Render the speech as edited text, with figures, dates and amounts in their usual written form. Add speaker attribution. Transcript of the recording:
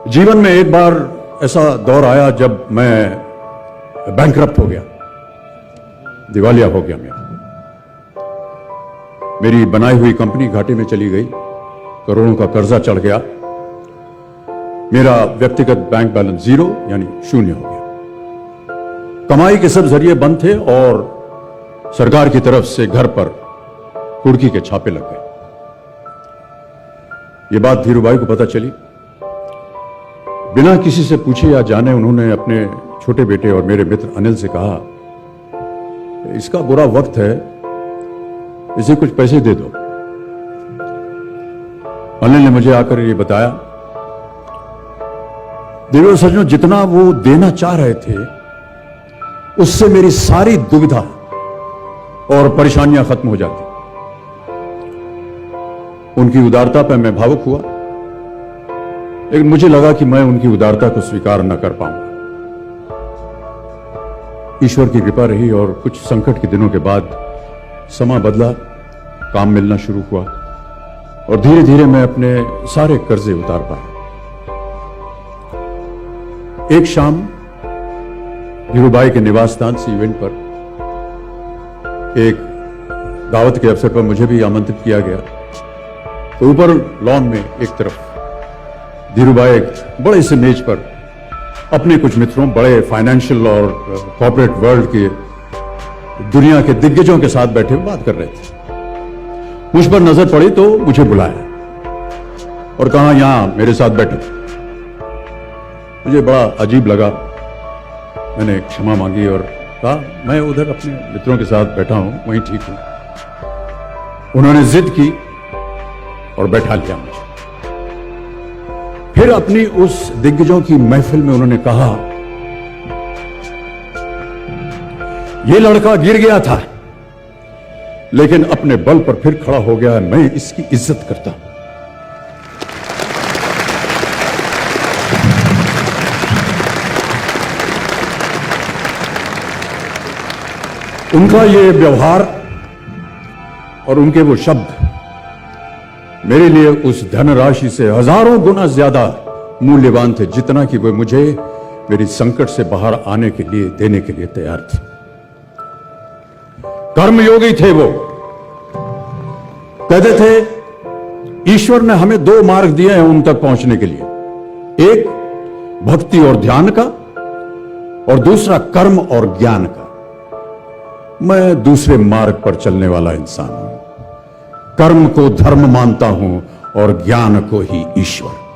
Speaker 1: जीवन में एक बार ऐसा दौर आया जब मैं बैंकरप्ट हो गया, दिवालिया हो गया। मेरी बनाई हुई कंपनी घाटे में चली गई, करोड़ों का कर्जा चढ़ गया, मेरा व्यक्तिगत बैंक बैलेंस जीरो यानी शून्य हो गया। कमाई के सब जरिए बंद थे और सरकार की तरफ से घर पर कुर्की के छापे लग गए। ये बात धीरूभाई को पता चली। बिना किसी से पूछे या जाने उन्होंने अपने छोटे बेटे और मेरे मित्र अनिल से कहा, इसका बुरा वक्त है, इसे कुछ पैसे दे दो। अनिल ने मुझे आकर ये बताया, देखो सज्जनों, जितना वो देना चाह रहे थे उससे मेरी सारी दुविधा और परेशानियां खत्म हो जाती। उनकी उदारता पर मैं भावुक हुआ, लेकिन मुझे लगा कि मैं उनकी उदारता को स्वीकार न कर पाऊंगा। ईश्वर की कृपा रही और कुछ संकट के दिनों के बाद समा बदला, काम मिलना शुरू हुआ और धीरे धीरे मैं अपने सारे कर्जे उतार पाया। एक शाम धीरूभाई के निवास स्थान से इवेंट पर एक दावत के अवसर पर मुझे भी आमंत्रित किया गया। तो ऊपर लॉन में एक तरफ धीरूभाई एक बड़े से मेज पर अपने कुछ मित्रों, बड़े फाइनेंशियल और कॉर्पोरेट वर्ल्ड के दुनिया के दिग्गजों के साथ बैठे बात कर रहे थे। मुझ पर नजर पड़ी तो मुझे बुलाया और कहा, यहां मेरे साथ बैठो। मुझे बड़ा अजीब लगा, मैंने क्षमा मांगी और कहा, मैं उधर अपने मित्रों के साथ बैठा हूं, वहीं ठीक हूं। उन्होंने जिद की और बैठा लिया मुझे। फिर अपनी उस दिग्गजों की महफिल में उन्होंने कहा, यह लड़का गिर गया था लेकिन अपने बल पर फिर खड़ा हो गया, मैं इसकी इज्जत करता हूं। उनका ये व्यवहार और उनके वो शब्द मेरे लिए उस धनराशि से हजारों गुना ज्यादा मूल्यवान थे, जितना कि वे मुझे मेरी संकट से बाहर आने के लिए देने के लिए तैयार थे। कर्मयोगी थे वो। कहते थे, ईश्वर ने हमें दो मार्ग दिए हैं उन तक पहुंचने के लिए, एक भक्ति और ध्यान का और दूसरा कर्म और ज्ञान का। मैं दूसरे मार्ग पर चलने वाला इंसान हूं। कर्म को धर्म मानता हूं और ज्ञान को ही ईश्वर।